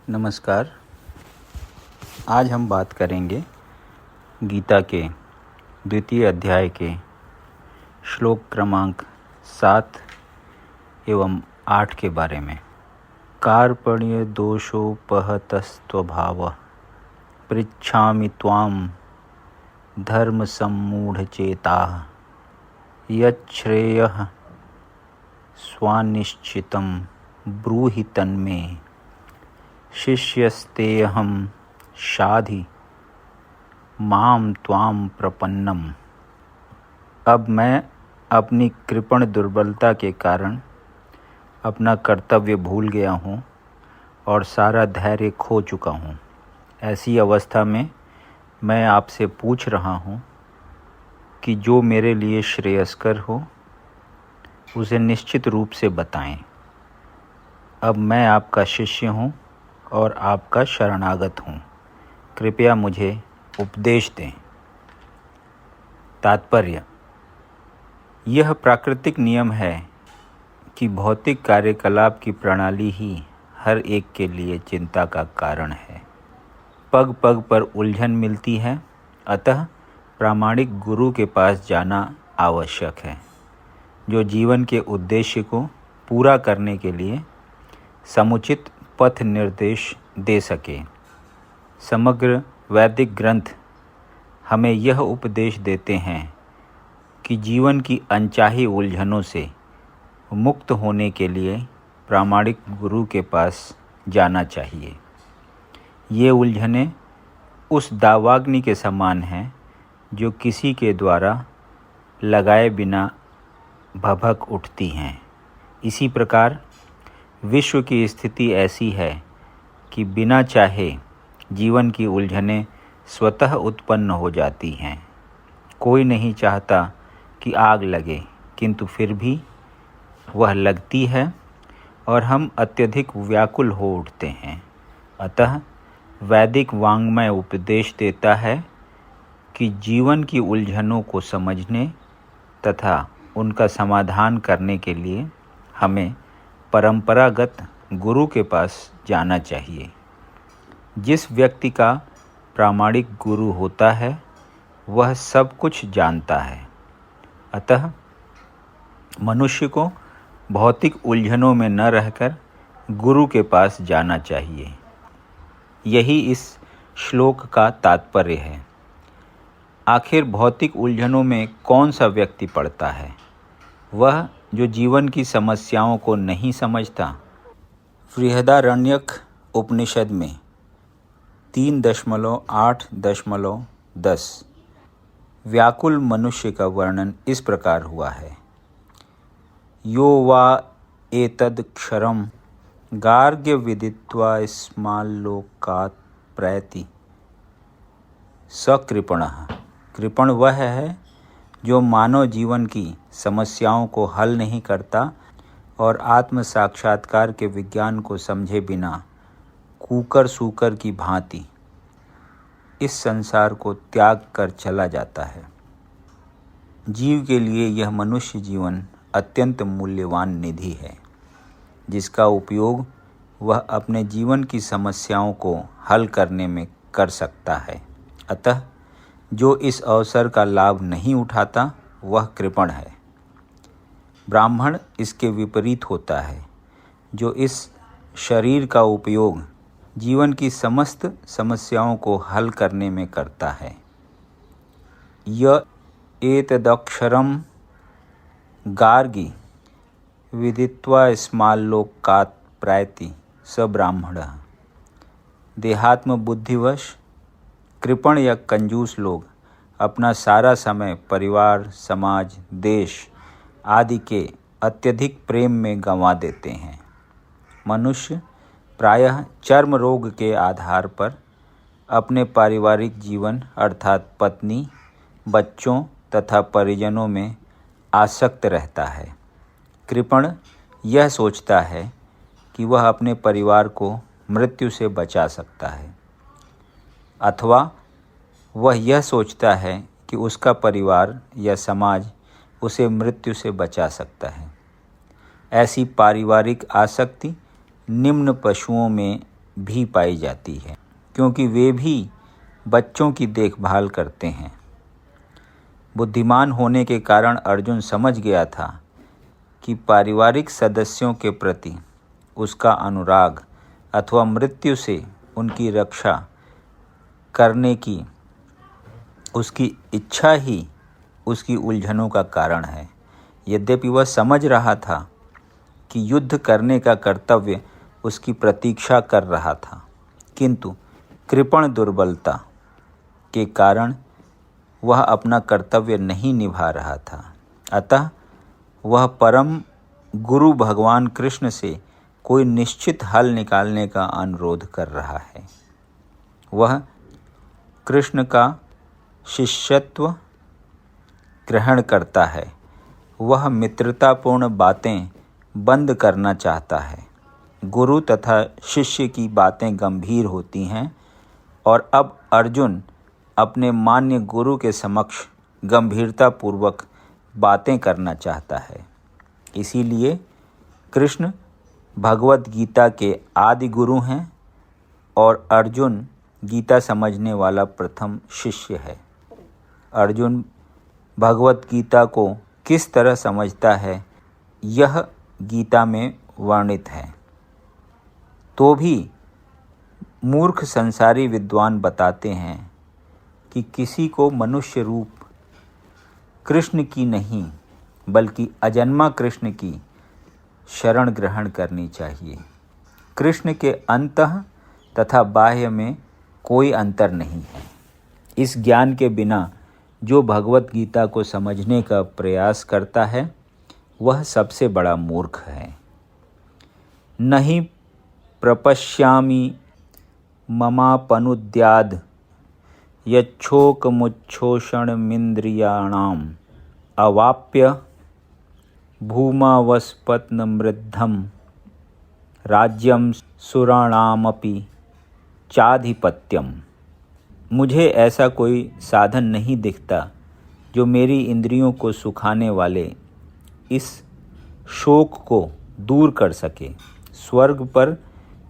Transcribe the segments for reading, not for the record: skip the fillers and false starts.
नमस्कार। आज हम बात करेंगे गीता के द्वितीय अध्याय के श्लोक क्रमांक 7 एवं 8 के बारे में। कार्पण्य दोषोपहतस्त्वभावः पृच्छामि त्वां धर्म सम्मूढ़चेताः यच्छ्रेयः स्वानिश्चितं ब्रूहि तन्मे शिष्यस्तेऽहं शाधि मां त्वां प्रपन्नम। अब मैं अपनी कृपण दुर्बलता के कारण अपना कर्तव्य भूल गया हूँ और सारा धैर्य खो चुका हूँ। ऐसी अवस्था में मैं आपसे पूछ रहा हूँ कि जो मेरे लिए श्रेयस्कर हो उसे निश्चित रूप से बताएं। अब मैं आपका शिष्य हूँ और आपका शरणागत हूँ। कृपया मुझे उपदेश दें। तात्पर्य: यह प्राकृतिक नियम है कि भौतिक कार्यकलाप की प्रणाली ही हर एक के लिए चिंता का कारण है। पग पग पर उलझन मिलती है, अतः प्रामाणिक गुरु के पास जाना आवश्यक है, जो जीवन के उद्देश्य को पूरा करने के लिए समुचित पथ निर्देश दे सके। समग्र वैदिक ग्रंथ हमें यह उपदेश देते हैं कि जीवन की अनचाही उलझनों से मुक्त होने के लिए प्रामाणिक गुरु के पास जाना चाहिए। ये उलझनें उस दावाग्नि के समान हैं जो किसी के द्वारा लगाए बिना भभक उठती हैं। इसी प्रकार विश्व की स्थिति ऐसी है कि बिना चाहे जीवन की उलझनें स्वतः उत्पन्न हो जाती हैं। कोई नहीं चाहता कि आग लगे, किंतु फिर भी वह लगती है और हम अत्यधिक व्याकुल हो उठते हैं। अतः वैदिक वाङ्मय उपदेश देता है कि जीवन की उलझनों को समझने तथा उनका समाधान करने के लिए हमें परंपरागत गुरु के पास जाना चाहिए। जिस व्यक्ति का प्रामाणिक गुरु होता है वह सब कुछ जानता है। अतः मनुष्य को भौतिक उलझनों में न रहकर गुरु के पास जाना चाहिए। यही इस श्लोक का तात्पर्य है। आखिर भौतिक उलझनों में कौन सा व्यक्ति पड़ता है? वह जो जीवन की समस्याओं को नहीं समझता। बृहदारण्यक उपनिषद में 3.8.10 व्याकुल मनुष्य का वर्णन इस प्रकार हुआ है। यो वा एतदक्षरं गार्ग्य विदित्वा स्माल्लोकात् प्रैति स कृपणः। कृपण वह है जो मानव जीवन की समस्याओं को हल नहीं करता और आत्म साक्षात्कार के विज्ञान को समझे बिना कूकर सूकर की भांति इस संसार को त्याग कर चला जाता है। जीव के लिए यह मनुष्य जीवन अत्यंत मूल्यवान निधि है, जिसका उपयोग वह अपने जीवन की समस्याओं को हल करने में कर सकता है। अतः जो इस अवसर का लाभ नहीं उठाता वह कृपण है। ब्राह्मण इसके विपरीत होता है, जो इस शरीर का उपयोग जीवन की समस्त समस्याओं को हल करने में करता है। य एतदक्षरं गार्गी विदित्वा स्माल्लोकात् प्रैति स ब्राह्मणः। देहात्म बुद्धिवश कृपण या कंजूस लोग अपना सारा समय परिवार, समाज, देश आदि के अत्यधिक प्रेम में गंवा देते हैं। मनुष्य प्रायः चर्म रोग के आधार पर अपने पारिवारिक जीवन अर्थात पत्नी, बच्चों तथा परिजनों में आसक्त रहता है। कृपण यह सोचता है कि वह अपने परिवार को मृत्यु से बचा सकता है, अथवा वह यह सोचता है कि उसका परिवार या समाज उसे मृत्यु से बचा सकता है। ऐसी पारिवारिक आसक्ति निम्न पशुओं में भी पाई जाती है, क्योंकि वे भी बच्चों की देखभाल करते हैं। बुद्धिमान होने के कारण अर्जुन समझ गया था कि पारिवारिक सदस्यों के प्रति उसका अनुराग अथवा मृत्यु से उनकी रक्षा करने की उसकी इच्छा ही उसकी उलझनों का कारण है। यद्यपि वह समझ रहा था कि युद्ध करने का कर्तव्य उसकी प्रतीक्षा कर रहा था, किंतु कृपण दुर्बलता के कारण वह अपना कर्तव्य नहीं निभा रहा था। अतः वह परम गुरु भगवान कृष्ण से कोई निश्चित हल निकालने का अनुरोध कर रहा है। वह कृष्ण का शिष्यत्व ग्रहण करता है। वह मित्रतापूर्ण बातें बंद करना चाहता है। गुरु तथा शिष्य की बातें गंभीर होती हैं और अब अर्जुन अपने मान्य गुरु के समक्ष गंभीरतापूर्वक बातें करना चाहता है। इसीलिए कृष्ण भगवत गीता के आदि गुरु हैं और अर्जुन गीता समझने वाला प्रथम शिष्य है। अर्जुन भगवत गीता को किस तरह समझता है, यह गीता में वर्णित है। तो भी मूर्ख संसारी विद्वान बताते हैं कि किसी को मनुष्य रूप कृष्ण की नहीं बल्कि अजन्मा कृष्ण की शरण ग्रहण करनी चाहिए। कृष्ण के अंतः तथा बाह्य में कोई अंतर नहीं है। इस ज्ञान के बिना जो भगवत गीता को समझने का प्रयास करता है वह सबसे बड़ा मूर्ख है। नहीं प्रपश्यामि ममापनुद्याद् यच्छोकमुच्छोषणमिन्द्रियाणाम् अवाप्य भूमावस्पत्नमृद्धं राज्यं सुराणामपि चाधिपत्यम। मुझे ऐसा कोई साधन नहीं दिखता जो मेरी इंद्रियों को सुखाने वाले इस शोक को दूर कर सके। स्वर्ग पर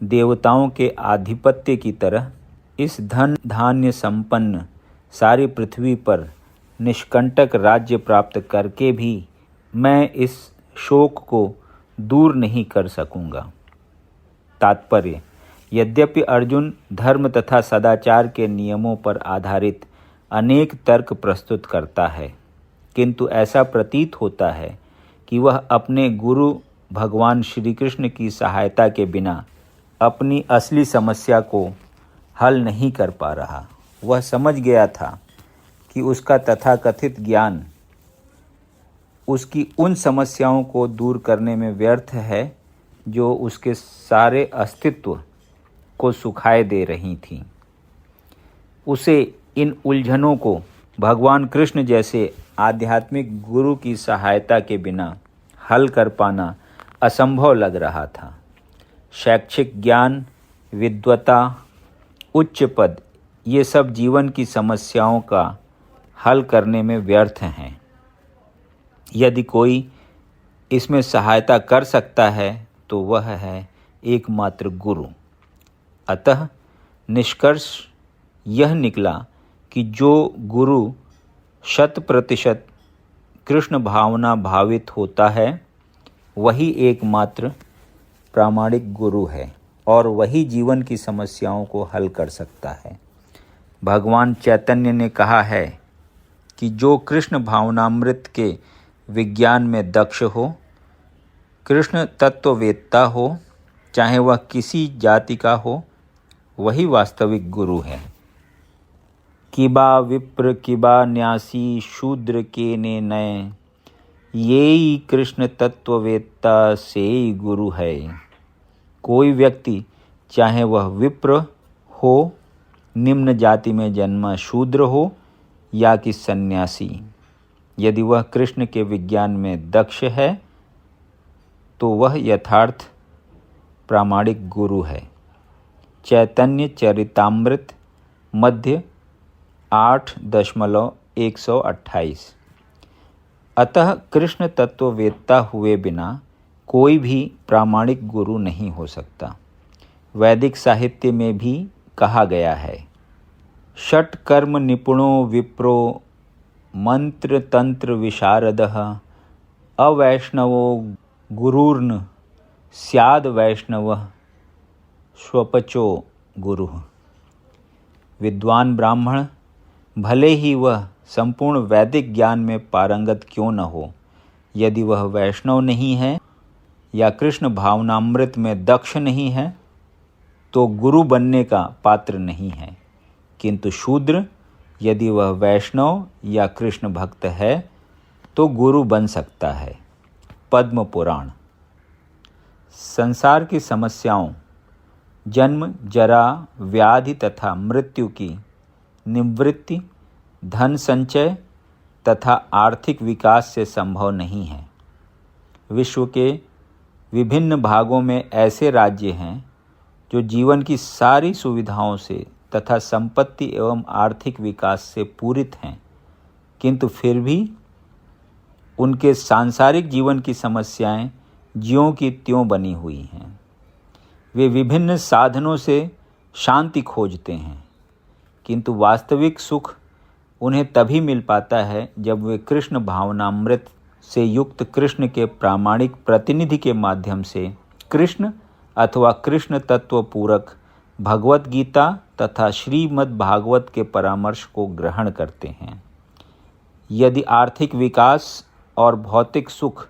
देवताओं के आधिपत्य की तरह इस धन धान्य संपन्न सारी पृथ्वी पर निष्कंटक राज्य प्राप्त करके भी मैं इस शोक को दूर नहीं कर सकूंगा। तात्पर्य: यद्यपि अर्जुन धर्म तथा सदाचार के नियमों पर आधारित अनेक तर्क प्रस्तुत करता है, किंतु ऐसा प्रतीत होता है कि वह अपने गुरु भगवान श्री कृष्ण की सहायता के बिना अपनी असली समस्या को हल नहीं कर पा रहा। वह समझ गया था कि उसका तथाकथित ज्ञान उसकी उन समस्याओं को दूर करने में व्यर्थ है जो उसके सारे अस्तित्व को सुखाए दे रही थीं। उसे इन उलझनों को भगवान कृष्ण जैसे आध्यात्मिक गुरु की सहायता के बिना हल कर पाना असंभव लग रहा था। शैक्षिक ज्ञान, विद्वता, उच्च पद, ये सब जीवन की समस्याओं का हल करने में व्यर्थ हैं। यदि कोई इसमें सहायता कर सकता है तो वह है एकमात्र गुरु। अतः निष्कर्ष यह निकला कि जो गुरु 100% कृष्ण भावना भावित होता है वही एकमात्र प्रामाणिक गुरु है और वही जीवन की समस्याओं को हल कर सकता है। भगवान चैतन्य ने कहा है कि जो कृष्ण भावनामृत के विज्ञान में दक्ष हो, कृष्ण तत्ववेत्ता हो, चाहे वह किसी जाति का हो, वही वास्तविक गुरु है। किबा विप्र किबा न्यासी शूद्र के ने नय, येई कृष्ण तत्ववेत्ता से गुरु है। कोई व्यक्ति चाहे वह विप्र हो, निम्न जाति में जन्मा शूद्र हो या कि सन्यासी, यदि वह कृष्ण के विज्ञान में दक्ष है तो वह यथार्थ प्रामाणिक गुरु है। चैतन्य चरितामृत मध्य 8.128। अतः कृष्ण तत्ववेत्ता हुए बिना कोई भी प्रामाणिक गुरु नहीं हो सकता। वैदिक साहित्य में भी कहा गया है। षट कर्म निपुणो विप्रो मंत्र तंत्र विशारदः अवैष्णवो गुरुर्न स्याद वैष्णवः स्वपचो गुरुः। विद्वान ब्राह्मण भले ही वह संपूर्ण वैदिक ज्ञान में पारंगत क्यों न हो, यदि वह वैष्णव नहीं है या कृष्ण भावनामृत में दक्ष नहीं है तो गुरु बनने का पात्र नहीं है। किंतु शूद्र यदि वह वैष्णव या कृष्ण भक्त है तो गुरु बन सकता है। पद्म पुराण। संसार की समस्याओं जन्म, जरा, व्याधि तथा मृत्यु की निवृत्ति धन संचय तथा आर्थिक विकास से संभव नहीं है। विश्व के विभिन्न भागों में ऐसे राज्य हैं जो जीवन की सारी सुविधाओं से तथा संपत्ति एवं आर्थिक विकास से पूरित हैं, किंतु फिर भी उनके सांसारिक जीवन की समस्याएं ज्यों की त्यों बनी हुई हैं। वे विभिन्न साधनों से शांति खोजते हैं, किंतु वास्तविक सुख उन्हें तभी मिल पाता है जब वे कृष्ण भावनामृत से युक्त कृष्ण के प्रामाणिक प्रतिनिधि के माध्यम से कृष्ण अथवा कृष्ण तत्व पूरक भगवत गीता तथा श्रीमद् भागवत के परामर्श को ग्रहण करते हैं। यदि आर्थिक विकास और भौतिक सुख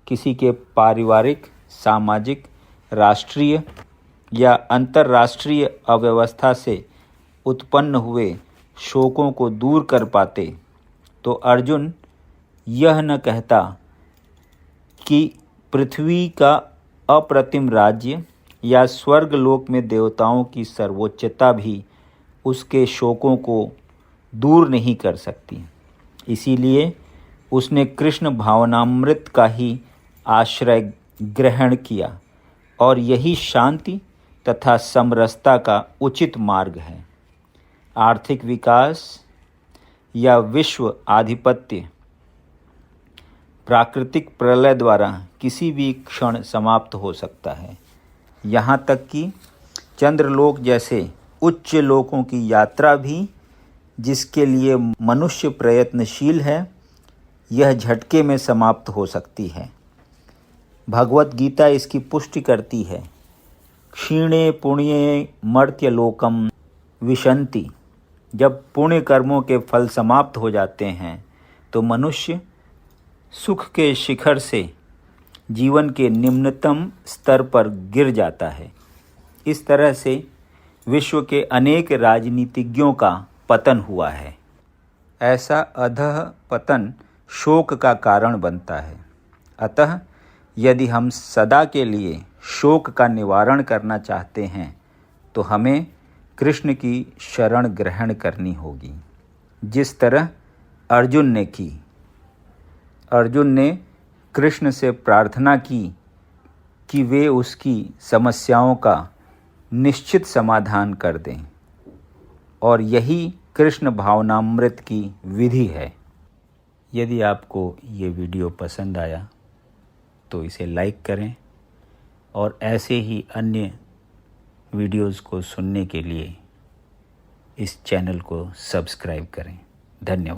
किसी के पारिवारिक, सामाजिक, राष्ट्रीय या अंतर्राष्ट्रीय अव्यवस्था से उत्पन्न हुए शोकों को दूर कर पाते तो अर्जुन यह न कहता कि पृथ्वी का अप्रतिम राज्य या स्वर्गलोक में देवताओं की सर्वोच्चता भी उसके शोकों को दूर नहीं कर सकती। इसीलिए उसने कृष्ण भावनामृत का ही आश्रय ग्रहण किया और यही शांति तथा समरसता का उचित मार्ग है। आर्थिक विकास या विश्व आधिपत्य प्राकृतिक प्रलय द्वारा किसी भी क्षण समाप्त हो सकता है। यहाँ तक कि चंद्रलोक जैसे उच्च लोकों की यात्रा भी, जिसके लिए मनुष्य प्रयत्नशील है, यह झटके में समाप्त हो सकती है। भगवत गीता इसकी पुष्टि करती है। क्षीणे पुण्ये मर्त्यलोकम विशन्ति। जब पुण्य कर्मों के फल समाप्त हो जाते हैं तो मनुष्य सुख के शिखर से जीवन के निम्नतम स्तर पर गिर जाता है। इस तरह से विश्व के अनेक राजनीतिज्ञों का पतन हुआ है। ऐसा अधः पतन शोक का कारण बनता है। अतः यदि हम सदा के लिए शोक का निवारण करना चाहते हैं तो हमें कृष्ण की शरण ग्रहण करनी होगी, जिस तरह अर्जुन ने की। अर्जुन ने कृष्ण से प्रार्थना की कि वे उसकी समस्याओं का निश्चित समाधान कर दें, और यही कृष्ण भावनामृत की विधि है। यदि आपको ये वीडियो पसंद आया तो इसे लाइक करें और ऐसे ही अन्य वीडियोज़ को सुनने के लिए इस चैनल को सब्सक्राइब करें। धन्यवाद।